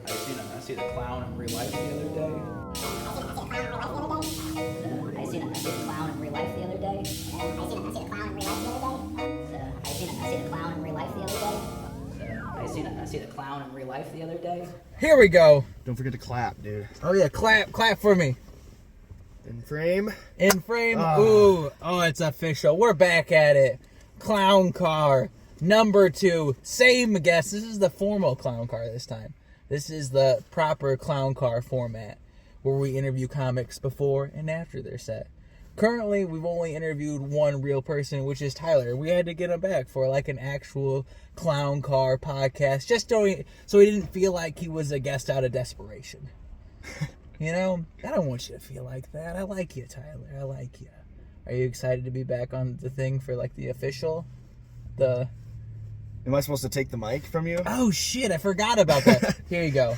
I seen a clown in real life the other day. I seen a clown in real life the other day. I seen a clown in real life the other day. Here we go. Don't forget to clap, dude. Oh yeah, clap for me. In frame. In frame. Ooh, oh, it's official. We're back at it. Clown car number 2. Same guest. This is the formal clown car this time. This is the proper clown car format where we interview comics before and after their set. Currently, we've only interviewed one real person, which is Tyler. We had to get him back for like an actual clown car podcast, just so he didn't feel like he was a guest out of desperation. You know, I don't want you to feel like that. I like you, Tyler. I like you. Are you excited to be back on the thing for like the official? Am I supposed to take the mic from you? Oh shit, I forgot about that. Here you go.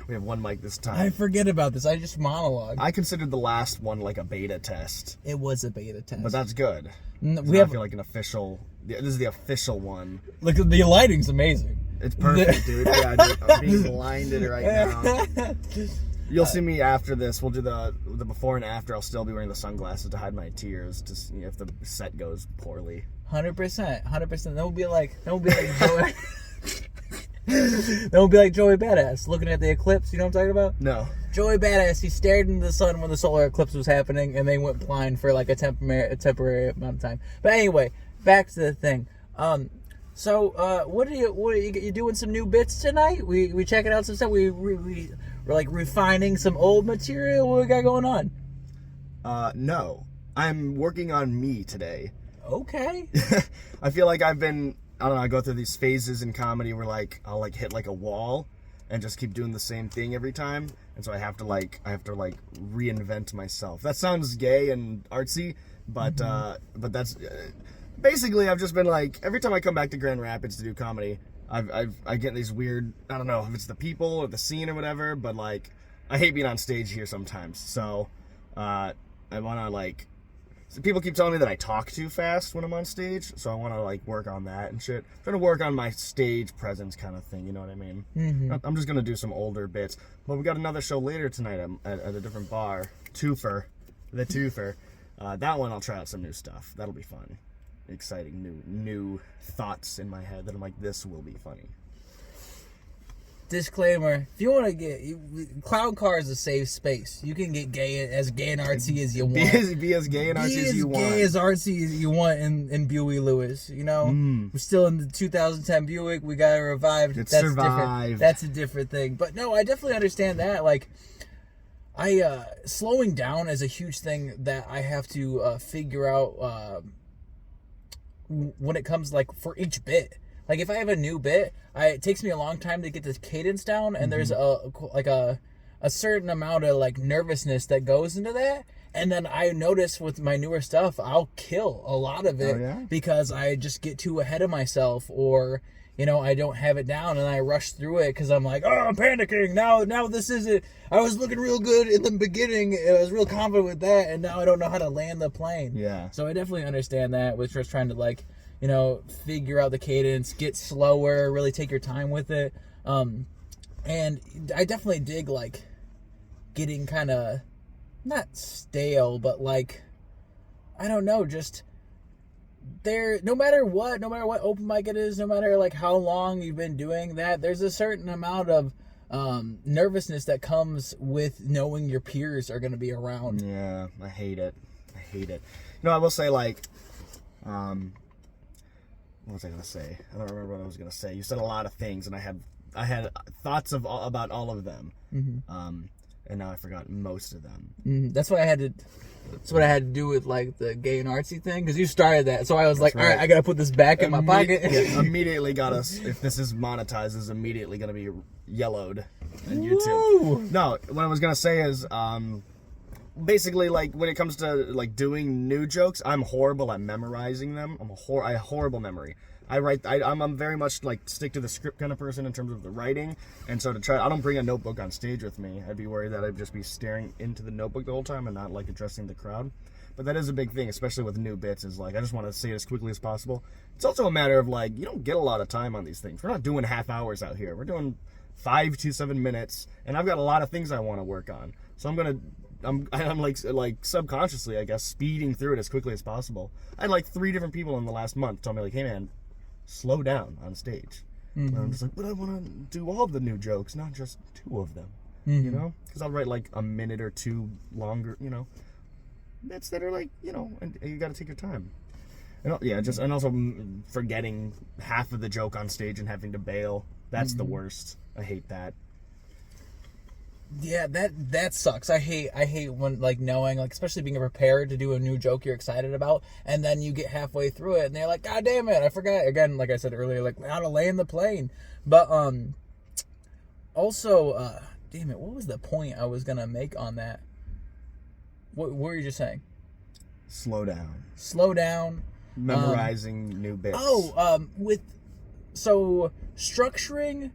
We have one mic this time. I forget about this. I just monologue. I considered the last one like a beta test. It was a beta test. But that's good. I feel like an official. This is the official one. Look, the lighting's amazing. It's perfect, dude. Yeah, dude, I'm being blinded right now. You'll see me after this. We'll do the before and after. I'll still be wearing the sunglasses to hide my tears, just if the set goes poorly. 100%. That would be like Joey. That would be like Joey Badass looking at the eclipse. You know what I'm talking about? No. Joey Badass. He stared into the sun when the solar eclipse was happening, and they went blind for like a temporary amount of time. But anyway, back to the thing. So what are you doing? Some new bits tonight? We checking out some stuff. We're like refining some old material. What we got going on? No. I'm working on me today. Okay. I feel like I don't know, I go through these phases in comedy where like I'll like hit like a wall and just keep doing the same thing every time. And so I have to reinvent myself. That sounds gay and artsy, but that's basically I've just been like, every time I come back to Grand Rapids to do comedy, I get these weird, I don't know if it's the people or the scene or whatever, but like I hate being on stage here sometimes. So I want to like, so people keep telling me that I talk too fast when I'm on stage, so I want to like work on that and shit. I'm trying to work on my stage presence kind of thing, you know what I mean? Mm-hmm. I'm just gonna do some older bits, but we got another show later tonight at a different bar, the Twofer. That one I'll try out some new stuff. That'll be fun, exciting new thoughts in my head that I'm like, this will be funny. Disclaimer: if you want to get Clown Car is a safe space. You can get as gay and artsy as you want. Be as gay and artsy as you want. Be as gay as artsy as you want in Buey Lewis. You know, we're still in the 2010 Buick. We got it revived. It's That's survived. Different. That's a different thing. But no, I definitely understand that. Like, slowing down is a huge thing that I have to figure out when it comes like for each bit. Like if I have a new bit, it takes me a long time to get the cadence down, and there's a certain amount of like nervousness that goes into that. And then I notice with my newer stuff, I'll kill a lot of it because I just get too ahead of myself, or you know, I don't have it down and I rush through it because I'm like, oh, I'm panicking now. This is it. I was looking real good in the beginning. I was real confident with that, and now I don't know how to land the plane. Yeah. So I definitely understand that. With just trying to like, you know, figure out the cadence, get slower, really take your time with it. And I definitely dig, like, getting kind of, not stale, but, like, I don't know, just, no matter what open mic it is, no matter, like, how long you've been doing that, there's a certain amount of nervousness that comes with knowing your peers are going to be around. Yeah, I hate it. You know, I will say, like, what was I gonna say? I don't remember what I was gonna say. You said a lot of things, and I had thoughts about all of them. Mm-hmm. And now I forgot most of them. Mm-hmm. That's what I had to do with like the gay and artsy thing, because you started that. So I was like, all right, I gotta put this back in my pocket. Yeah, immediately got us. If this is monetized, is immediately gonna be yellowed on YouTube. Woo! No, what I was gonna say is, basically, like, when it comes to, like, doing new jokes, I'm horrible at memorizing them. I have horrible memory. I'm very much, like, stick to the script kind of person in terms of the writing, and so I don't bring a notebook on stage with me. I'd be worried that I'd just be staring into the notebook the whole time and not, like, addressing the crowd. But that is a big thing, especially with new bits, is, like, I just want to say it as quickly as possible. It's also a matter of, like, you don't get a lot of time on these things. We're not doing half hours out here. We're doing 5 to 7 minutes, and I've got a lot of things I want to work on. So I'm like subconsciously, I guess, speeding through it as quickly as possible. I had like 3 different people in the last month tell me like, hey man, slow down on stage. And I'm just like, but I want to do all of the new jokes, not just 2 of them, you know? Because I'll write like a minute or 2 longer, you know, bits that are like, you know, and you got to take your time. And, yeah, and also forgetting half of the joke on stage and having to bail. That's the worst. I hate that. Yeah, that sucks. I hate when, like, knowing, like, especially being prepared to do a new joke you're excited about, and then you get halfway through it and they're like, God damn it, I forgot. Again, like I said earlier, like, how to land the plane. But also, damn it, what was the point I was gonna make on that? What were you just saying? Slow down. Memorizing new bits. So structuring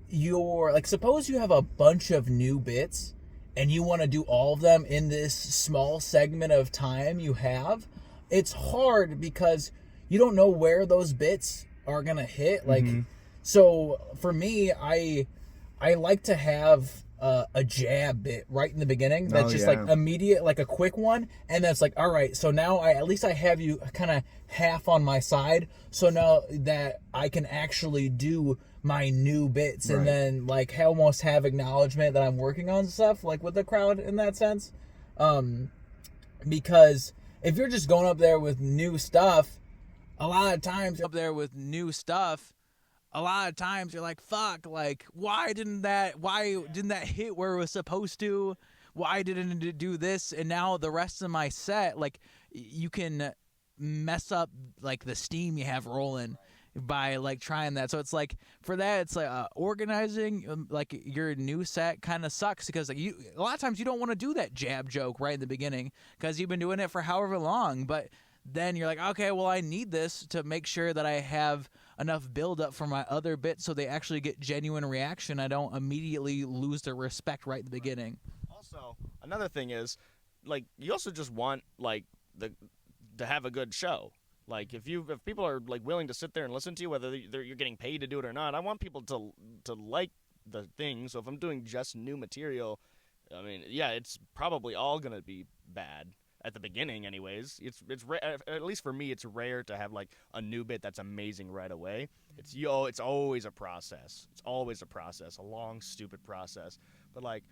your, like, suppose you have a bunch of new bits and you want to do all of them in this small segment of time you have. It's hard because you don't know where those bits are gonna hit. Like, so for me, I like to have a jab bit right in the beginning that's just like immediate, like a quick one, and that's like, all right, so now at least I have you kind of half on my side, so now that I can actually do my new bits, and then like almost have acknowledgement that I'm working on stuff, like with the crowd in that sense. Because if you're just going up there with new stuff, a lot of times you're like, fuck, like, why didn't that hit where it was supposed to? Why didn't it do this? And now the rest of my set, like, you can mess up, like, the steam you have rolling by, like, trying that. So it's like, for that, it's like organizing, like, your new set kind of sucks because, like, a lot of times you don't want to do that jab joke right in the beginning because you've been doing it for however long, but then you're like, okay, well, I need this to make sure that I have enough build up for my other bits so they actually get genuine reaction. I don't immediately lose their respect right at the beginning. Also, another thing is, like, you also just want, like, to have a good show. Like, if people are, like, willing to sit there and listen to you, whether you're getting paid to do it or not, I want people to like the thing. So if I'm doing just new material, I mean, yeah, it's probably all gonna be bad. At the beginning, anyways. It's at least for me, it's rare to have like a new bit that's amazing right away. It's always a process. It's always a process, a long, stupid process. But like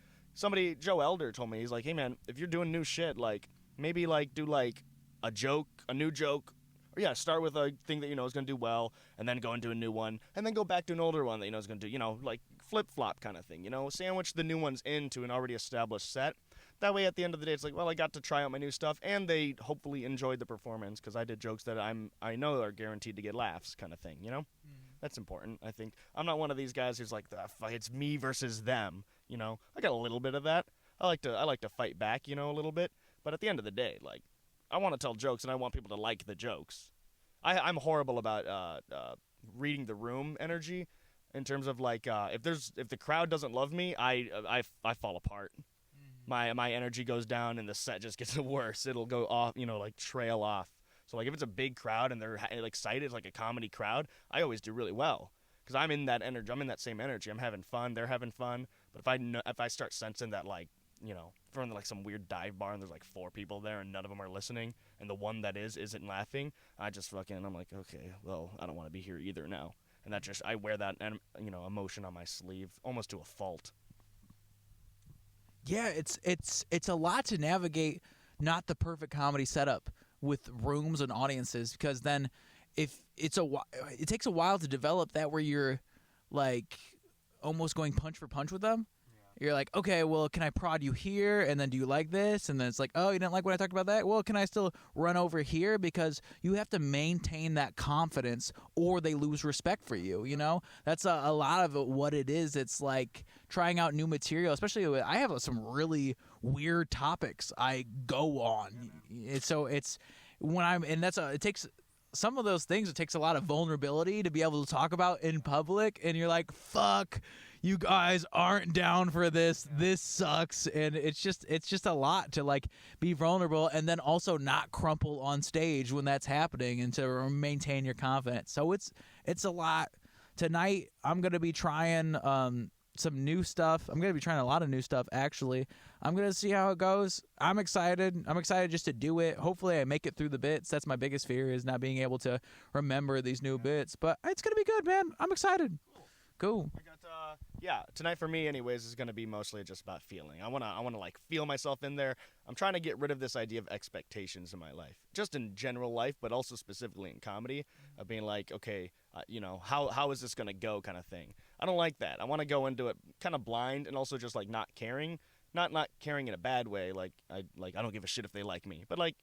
Joe Elder told me, he's like, hey man, if you're doing new shit, like maybe like do like a new joke. Or yeah, start with a thing that you know is gonna do well, and then go into a new one, and then go back to an older one that you know is gonna do, you know, like flip-flop kind of thing. You know, sandwich the new ones into an already established set. That way, at the end of the day, it's like, well, I got to try out my new stuff, and they hopefully enjoyed the performance because I did jokes that I know are guaranteed to get laughs, kind of thing. You know, that's important. I think I'm not one of these guys who's like, it's me versus them. You know, I got a little bit of that. I like to fight back, you know, a little bit. But at the end of the day, like, I want to tell jokes, and I want people to like the jokes. I'm horrible about reading the room energy, in terms of like if the crowd doesn't love me, I fall apart. My energy goes down and the set just gets worse. It'll go off, you know, like trail off. So like if it's a big crowd and they're excited, it's like a comedy crowd, I always do really well because I'm in that energy. I'm in that same energy. I'm having fun. They're having fun. But if I start sensing that, like, you know, from like some weird dive bar and there's like 4 people there and none of them are listening and the one that isn't laughing, I'm like, okay, well, I don't want to be here either now. And that just, I wear that, you know, emotion on my sleeve almost to a fault. Yeah, it's a lot to navigate not the perfect comedy setup with rooms and audiences, because then it takes a while to develop that where you're like almost going punch for punch with them. You're like, okay, well, can I prod you here? And then do you like this? And then it's like, oh, you didn't like when I talked about that? Well, can I still run over here? Because you have to maintain that confidence or they lose respect for you, you know? That's a lot of what it is. It's like trying out new material, especially I have some really weird topics I go on. It takes some of those things, it takes a lot of vulnerability to be able to talk about in public, and you're like, fuck, you guys aren't down for this. This sucks. And it's just a lot to like be vulnerable and then also not crumple on stage when that's happening and to maintain your confidence. So it's a lot. Tonight I'm going to be trying some new stuff. I'm going to be trying a lot of new stuff, actually. I'm going to see how it goes. I'm excited. I'm excited just to do it. Hopefully I make it through the bits. That's my biggest fear, is not being able to remember these new bits. But it's going to be good, man. I'm excited. Cool. I got tonight for me anyways is going to be mostly just about feeling. I want to like feel myself in there. I'm trying to get rid of this idea of expectations in my life, just in general life, but also specifically in comedy, of being like, okay, how is this going to go, kind of thing. I don't like that. I want to go into it kind of blind, and also just like not caring, not caring in a bad way, like I don't give a shit if they like me, but like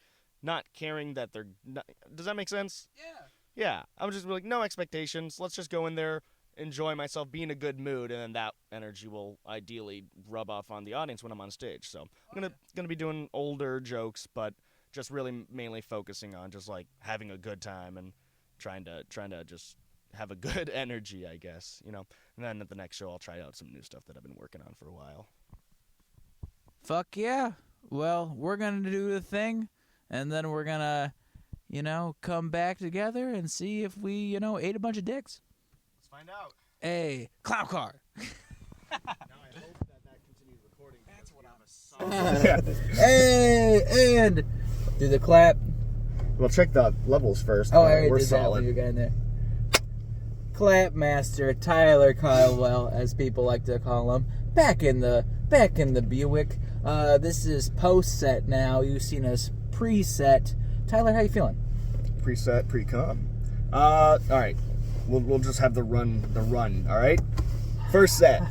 not caring that they're not, does that make sense? Yeah, I'm just like, no expectations. Let's just go in there, enjoy myself, be in a good mood, and then that energy will ideally rub off on the audience when I'm on stage. So I'm gonna be doing older jokes, but just really mainly focusing on just like having a good time and trying to just have a good energy, I guess, And then at the next show I'll try out some new stuff that I've been working on for a while. Fuck yeah. Well, we're going to do the thing, and then we're going to, come back together and see if we, ate a bunch of dicks. Let's find out. Hey, clown car. Now I hope that continues recording. That's what I'm Hey, and do the clap. We'll check the levels first. Oh, I already we're did that solid. when you got in there. Clap master Tyler Caldwell, as people like to call him, back in the Buick. This is post set now. You've seen us preset. Tyler, how you feeling? Preset, pre-com. All right. We'll just have the run. All right. First set.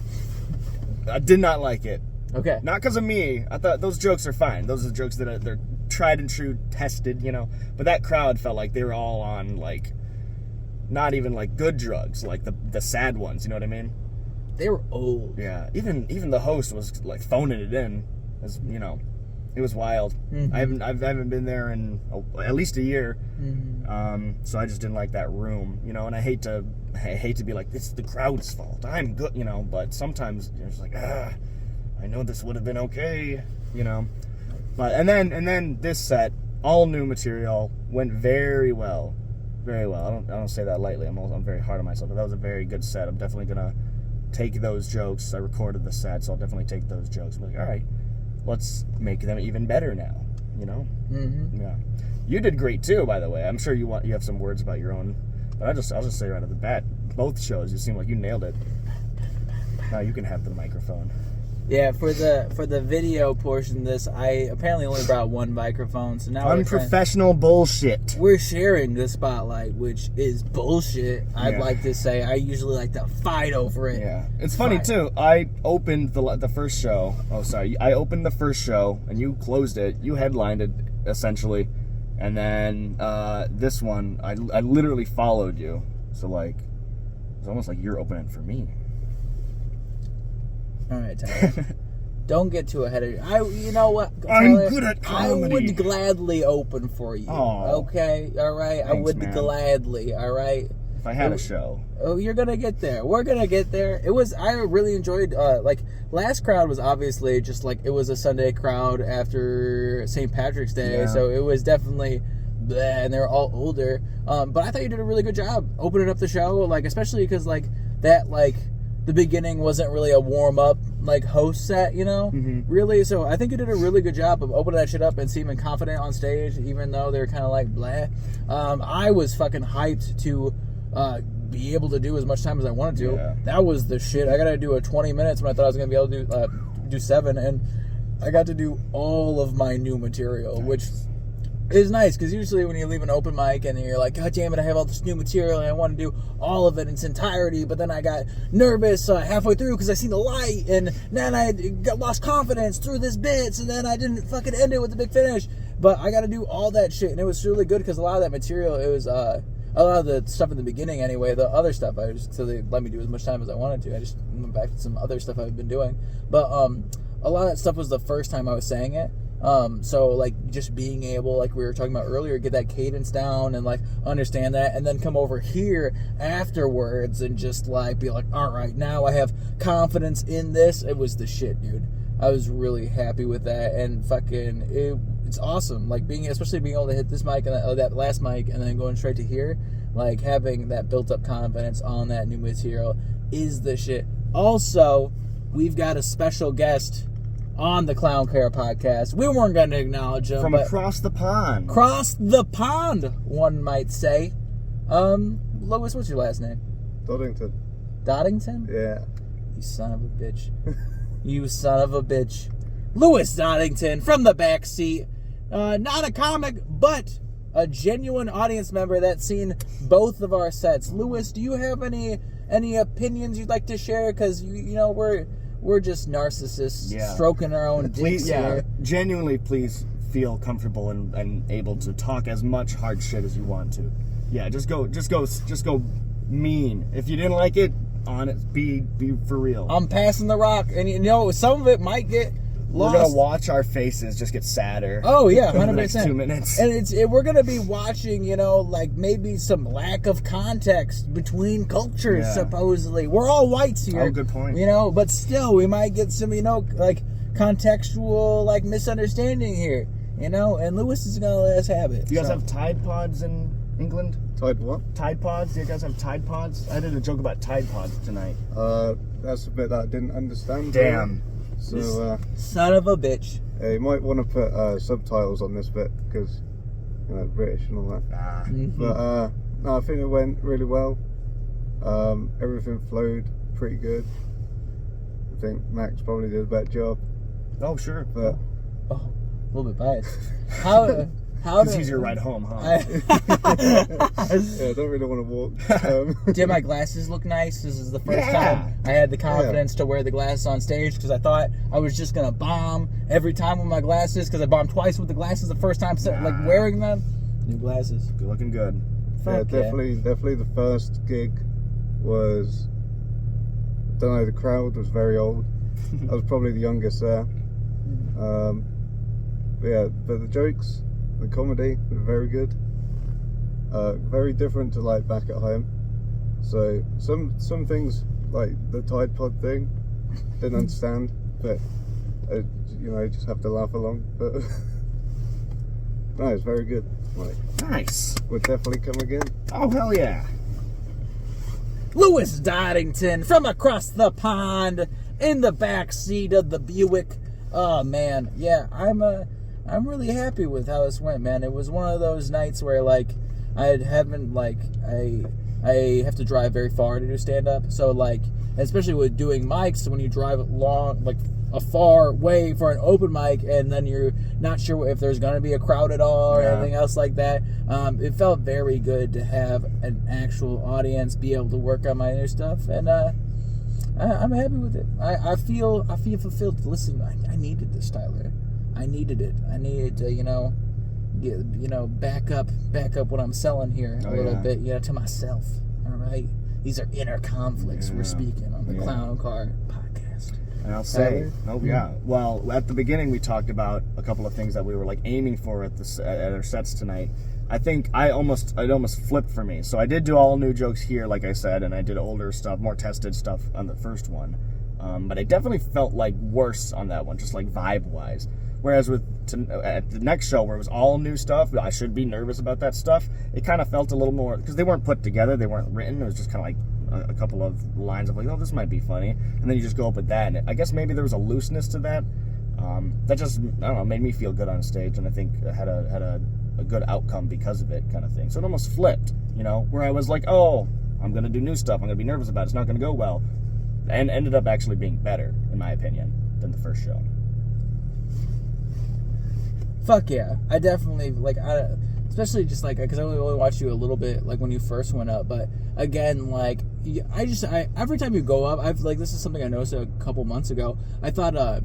I did not like it. Okay. Not because of me. I thought those jokes are fine. Those are jokes that they're tried and true, tested, But that crowd felt like they were all on, like, not even, like, good drugs, like the sad ones, you know what I mean? They were old. Yeah. Even the host was, like, phoning it in, as, it was wild. Mm-hmm. I haven't been there in at least a year. Mm-hmm. So I just didn't like that room, and I hate to be like, it's the crowd's fault. I'm good, but sometimes it's like, I know this would have been okay, But and then this set, all new material, went very well. Very well. I don't say that lightly. I'm very hard on myself, but that was a very good set. I'm definitely gonna take those jokes. I recorded the set, so I'll definitely take those jokes and be like, all right, let's make them even better now. Mm-hmm. Yeah. You did great too, by the way. I'm sure you have some words about your own, but I'll just say right at the bat, both shows you seem like you nailed it. Now you can have the microphone. Yeah, for the video portion of this, I apparently only brought one microphone, so now unprofessional bullshit. We're sharing the spotlight, which is bullshit. I'd like to say. I usually like to fight over it. Yeah, it's funny too. I opened the first show. Oh, sorry. I opened the first show, and you closed it. You headlined it essentially, and then this one, I literally followed you. So like, it's almost like you're opening for me. All right, Tyler. Don't get too ahead of you. You know what, Tyler? I'm good at comedy. I would gladly open for you. Oh. Okay, all right. Thanks, I would man. gladly. All right. If I had a show. Oh, you're gonna get there. We're gonna get there. I really enjoyed. Last crowd was obviously just like it was a Sunday crowd after St. Patrick's Day, Yeah. so it was definitely. Bleh, and they're all older. But I thought you did a really good job opening up the show, especially because the beginning wasn't really a warm-up, host set, Mm-hmm. Really, so I think you did a really good job of opening that shit up and seeming confident on stage, even though they were kind of like, blah. I was fucking hyped to be able to do as much time as I wanted to. Yeah. That was the shit. I got to do a 20 minutes when I thought I was going to be able to do 7, and I got to do all of my new material, which is nice, because usually when you leave an open mic and you're like, God damn it, I have all this new material and I want to do all of it in its entirety, but then I got nervous halfway through because I seen the light, and then I lost confidence through this bits, and then I didn't fucking end it with the big finish. But I got to do all that shit, and it was really good because a lot of that material, it was a lot of the stuff in the beginning anyway. The other stuff, so they let me do as much time as I wanted to. I just went back to some other stuff I've been doing, but a lot of that stuff was the first time I was saying it. So just being able, like we were talking about earlier, get that cadence down and understand that, and then come over here afterwards and just be like, all right, now I have confidence in this. It was the shit, dude. I was really happy with that, and fucking it's awesome. Especially being able to hit this mic and that last mic and then going straight to here, having that built up confidence on that new material is the shit. Also, we've got a special guest on the Clown Care podcast. We weren't going to acknowledge him. From but across the pond. across the pond, one might say. Lois, what's your last name? Doddington. Doddington? Yeah. You son of a bitch. You son of a bitch. Lewis Doddington from the back seat. Not a comic, but a genuine audience member that's seen both of our sets. Lewis, do you have any opinions you'd like to share? Because you know we're just narcissists stroking our own dicks here. Genuinely, please feel comfortable and able to talk as much hard shit as you want to. Yeah, just go mean. If you didn't like it, on it, be for real. I'm passing the rock, and you know some of it might get lost. We're gonna watch our faces just get sadder. Oh yeah, 100%. The next 2 minutes, and we're gonna be watching, you know, like maybe some lack of context between cultures. Supposedly, we're all whites here. Oh, good point. You know, but still, we might get some, you know, like contextual like misunderstanding here. You know, and Lewis is gonna let us have it. Do you guys have Tide Pods in England? Tide what? Tide Pods? Do you guys have Tide Pods? I did a joke about Tide Pods tonight. That's a bit that I didn't understand. Damn. So, son of a bitch. you might want to put subtitles on this bit because, you know, British and all that. But no, I think it went really well. Everything flowed pretty good. I think Max probably did a better job. Oh, sure. But Oh, a little bit biased. How Because he's your ride home, huh? yeah, I don't really want to walk. Did my glasses look nice? This is the first time I had the confidence to wear the glasses on stage because I thought I was just gonna bomb every time with my glasses because I bombed twice with the glasses the first time like wearing them. New glasses. Good looking good. Yeah, definitely the first gig was, I don't know, the crowd was very old. I was probably the youngest there. But the jokes, the comedy were very good. Very different to like back at home. So some things like the Tide Pod thing, didn't understand, but you know, just have to laugh along. But no, it's very good. Like, Nice. would definitely come again. Oh, hell yeah. Lewis Doddington from across the pond in the back seat of the Buick. Oh man, yeah, I'm really happy with how this went, man. It was one of those nights where like I have to drive very far to do stand up, so like especially with doing mics, when you drive long like a far way for an open mic and then you're not sure if there's gonna be a crowd at all or anything else like that. It felt very good to have an actual audience, be able to work on my new stuff, and I'm happy with it. I feel fulfilled. Listen, I needed this, Tyler. I needed it. I needed to, back up what I'm selling here a little bit, to myself. All right, these are inner conflicts we're speaking on the Clown Car podcast. And I'll say, well, at the beginning we talked about a couple of things that we were like aiming for at our sets tonight. I think it almost flipped for me. So I did do all new jokes here, like I said, and I did older stuff, more tested stuff on the first one. But I definitely felt like worse on that one, just like vibe-wise. Whereas at the next show, where it was all new stuff, I should be nervous about that stuff. It kind of felt a little more, because they weren't put together, they weren't written. It was just kind of like a couple of lines of like, oh, this might be funny, and then you just go up with that. And I guess maybe there was a looseness to that. That just, I don't know, made me feel good on stage, and I think I had a good outcome because of it, kind of thing. So it almost flipped, where I was like, oh, I'm gonna do new stuff, I'm gonna be nervous about it, it's not gonna go well, and ended up actually being better, in my opinion, than the first show. Fuck yeah, I definitely especially just like because I only watched you a little bit like when you first went up, but again, like I every time you go up, this is something I noticed a couple months ago. I thought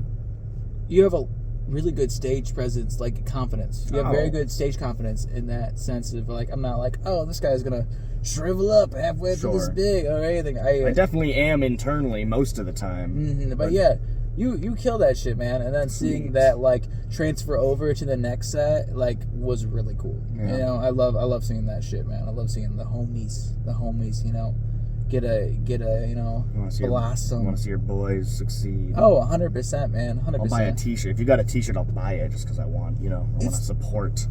you have a really good stage presence, like confidence. You have very good stage confidence in that sense of like, I'm not like, oh, this guy's gonna shrivel up halfway through this big or anything. I definitely am internally most of the time. Mm-hmm, but yeah, you kill that shit, man. And then seeing that like transfer over to the next set like was really cool. Yeah. I love seeing that shit, man. I love seeing the homies, get a blossom. I want to see your boys succeed. Oh, 100%, man. 100%. I'll buy a t-shirt. If you got a t-shirt, I'll buy it just because I want, I want to support.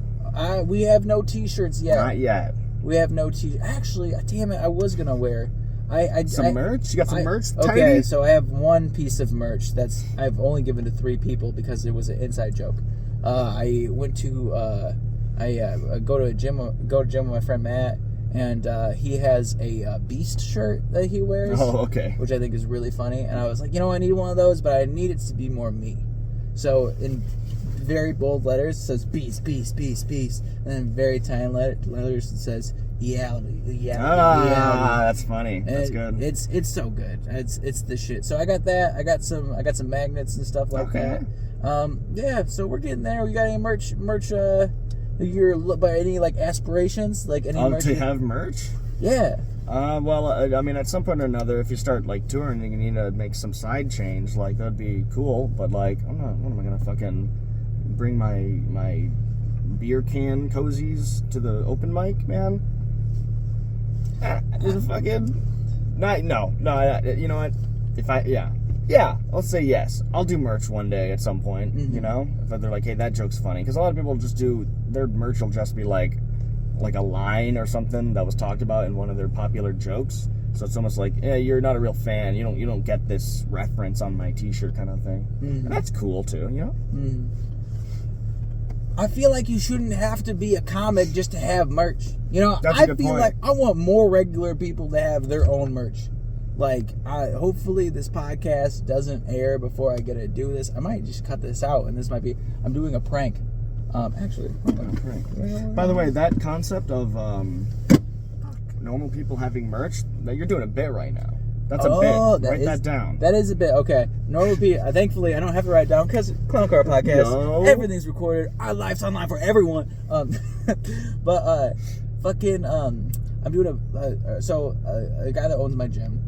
We have no t-shirts yet. Not yet. We have no t-shirts. Actually, damn it, I was going to wear Some merch? You got some merch? Okay, Tiny? so I have one piece of merch that's I've only given to 3 people because it was an inside joke. I went to go to gym with my friend Matt, and he has a Beast shirt that he wears. Oh, okay. Which I think is really funny. And I was like, I need one of those, but I need it to be more me. So in very bold letters it says Beast, Beast, Beast, Beast, and then very tiny letters it says Reality. That's funny. That's good. It's so good. It's the shit. So I got that. I got some magnets and stuff like that. Yeah. So we're getting there. We got any merch? Your by any like aspirations? Like any merch? To have merch? Yeah. Well, I mean, at some point or another, if you start like touring, you need to make some side change. Like that'd be cool. But like, what am I gonna fucking bring my beer can cozies to the open mic, man? Fucking no. You know what? I'll say yes. I'll do merch one day at some point. If they're like, hey, that joke's funny, because a lot of people just do their merch will just be like a line or something that was talked about in one of their popular jokes. So it's almost like, yeah, you're not a real fan. You don't get this reference on my T-shirt kind of thing. And that's cool too, I feel like you shouldn't have to be a comic just to have merch. That's a I good feel point. like I want more regular people to have their own merch. Like, hopefully this podcast doesn't air before I get to do this. I might just cut this out, and this might be... I'm doing a prank. Actually... By the way, that concept of normal people having merch, you're doing a bit right now. That's a bit. Write that down. That is a bit. Okay. Normal people... thankfully, I don't have to write it down because Clown Car Podcast, No. everything's recorded. Our life's online for everyone. But, I'm doing a guy that owns my gym,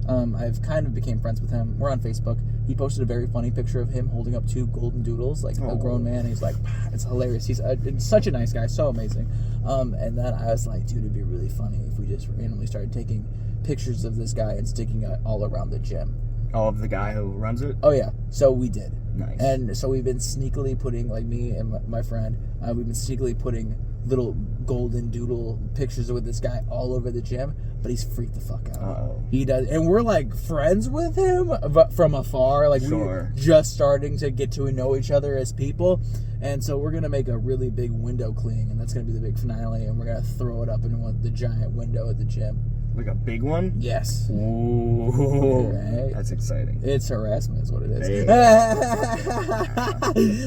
I've kind of became friends with him. We're on Facebook. He posted a very funny picture of him holding up 2 golden doodles, like a grown man. He's like, it's hilarious. He's such a nice guy, so amazing. And then I was like, dude, it'd be really funny if we just randomly started taking pictures of this guy and sticking it all around the gym. Oh, of the guy who runs it? Oh, yeah. So we did. Nice. And so we've been sneakily putting, like me and my friend, we've been sneakily putting little golden doodle pictures with this guy all over the gym, but he's freaked the fuck out. Uh-oh. He does. And we're like friends with him, but from afar. Like Sure. we're just starting to get to know each other as people. And so we're going to make a really big window cleaning, and that's going to be the big finale, and we're going to throw it up in the giant window at the gym. Like a big one? Yes. Ooh. Right? That's exciting. It's harassment is what it is. Hey.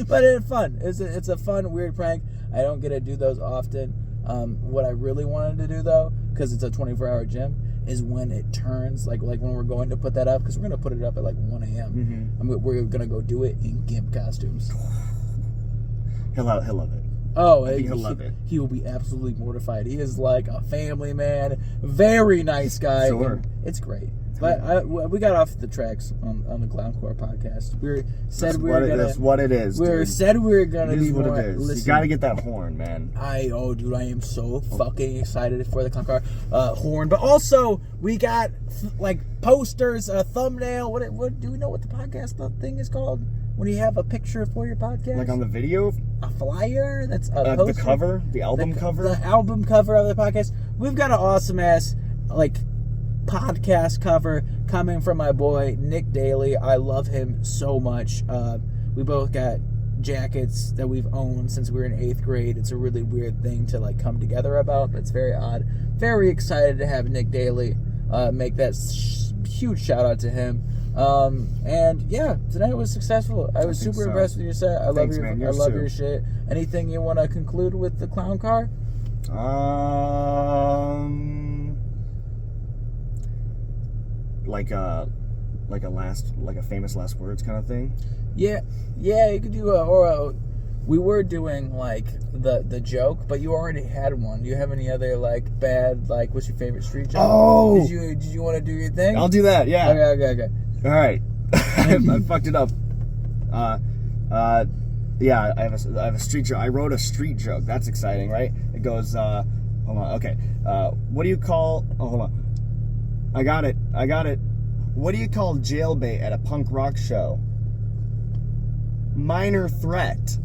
But it's fun. It's a fun, weird prank. I don't get to do those often. What I really wanted to do, though, because it's a 24-hour gym, is when it turns, like when we're going to put that up, because we're going to put it up at like 1 a.m. We're going to go do it in GIMP costumes. He'll love it. Oh, I think he'll love it. He will be absolutely mortified. He is like a family man, very nice guy. Sure. It's great. But we got off the tracks on the Clowncore podcast. We said we were gonna. That's what it is. We said we were gonna It be is what more. it is. Listen, You gotta get that horn, man. dude, I am so fucking excited for the Clowncore horn. But also, we got like posters, a thumbnail. What do we know what the podcast thing is called? When you have a picture for your podcast, Like on the video, a flyer. That's a the poster? cover, the album cover. The album cover of the podcast. We've got an awesome ass podcast cover coming from my boy Nick Daly. I love him so much. We both got jackets that we've owned since we were in 8th grade. It's a really weird thing to come together about, but it's very odd. Very excited to have Nick Daly make that huge shout out to him. And yeah, tonight was successful. I was super impressed with your set. I Thanks, love man. I love your shit. Anything you want to conclude with the Clown Car? Like a famous last words kind of thing. Yeah, you could do we were doing the joke, but you already had one. Do you have any other bad what's your favorite street joke? Oh, did you want to do your thing? I'll do that. Yeah. Okay. All right. I fucked it up. Yeah, I have a street joke. I wrote a street joke. That's exciting, right? It goes, hold on. Okay. What do you call? Oh, hold on. I got it. What do you call jailbait at a punk rock show? Minor threat.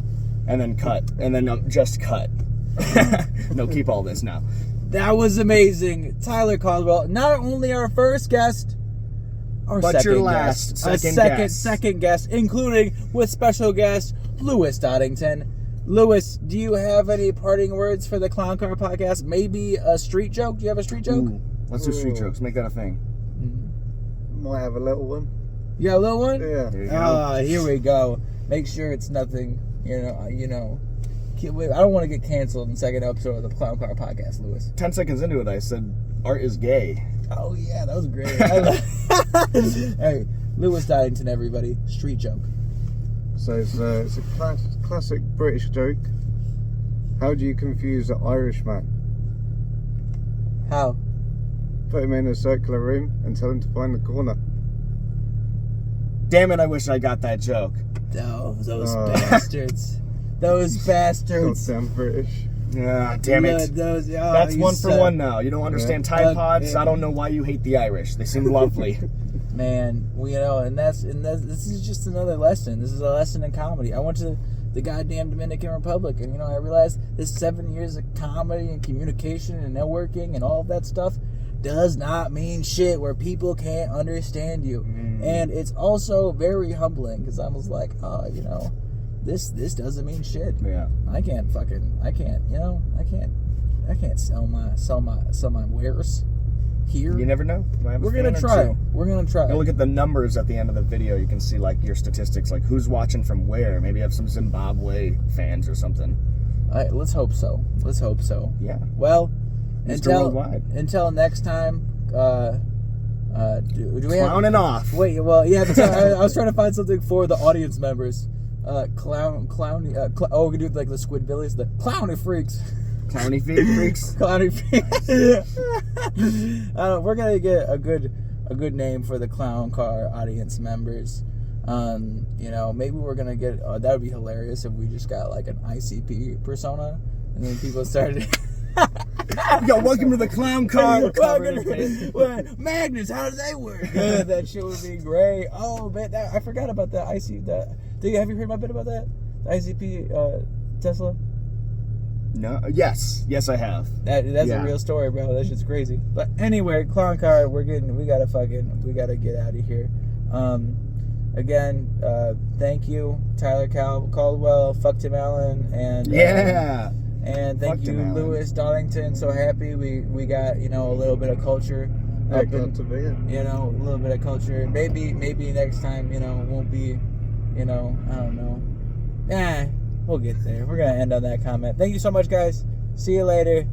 And then cut. And then just cut. No, keep all this now. That was amazing. Tyler Caldwell, not only our first guest, our But second your last, guest. second guest. Second guest, including with special guest Lewis Doddington. Lewis, do you have any parting words for the Clown Car podcast? Maybe a street joke? Do you have a street joke? Ooh, let's do street jokes. Make that a thing. Might have a little one. You got a little one? Yeah. There you go. Ah, here we go. Make sure it's nothing, you know. I don't want to get canceled in the second episode of the Clown Car podcast, Lewis. 10 seconds into it, I said, art is gay. Oh, yeah, that was great. Hey, Lewis Doddington, everybody. Street joke. So it's a classic British joke. How do you confuse an Irishman? How? Put him in a circular room and tell him to find the corner. Damn it, I wish I got that joke. Oh, those bastards. Those bastards. Goddamn British. Yeah, damn it. That's You one for suck. one now. You don't understand Tide Pods? I don't know why you hate the Irish. They seem lovely. Man, and this is just another lesson. This is a lesson in comedy. I went to the goddamn Dominican Republic, and I realized this 7 years of comedy and communication and networking and all of that stuff does not mean shit where people can't understand you. And it's also very humbling because I was like, oh, this doesn't mean shit. Yeah. I can't sell my wares here. You never know. We're gonna try. We're gonna try. You look at the numbers at the end of the video. You can see like your statistics, like who's watching from where. Maybe you have some Zimbabwe fans or something. Let's hope so. Yeah. Well, Mr. Worldwide. until next time. Do we have? Clowning off. Wait. Well, yeah. I was trying to find something for the audience members. Clowny. We can do like the Squidbillies, the clowny freaks. Clowny freaks. Clowny freaks. We're gonna get a good name for the Clown Car audience members. Maybe we're gonna get. That would be hilarious if we just got like an ICP persona, and then people started. Yo, welcome to the Clown Car. Magnets, how do they work? That shit would be great. Oh man, I forgot about that. Have you heard my bit about that? The ICP Tesla. No. Yes, I have. That's a real story, bro. That shit's crazy. But anyway, Clown Car, we gotta get out of here. Again, thank you, Tyler Caldwell, fuck Tim Allen, and and thank Fuck you, Tim Allen. Lewis Doddington. So happy we got a little bit of culture. Glad to be here. A little bit of culture. Maybe next time, won't be, I don't know. We'll get there. We're gonna end on that comment. Thank you so much, guys. See you later.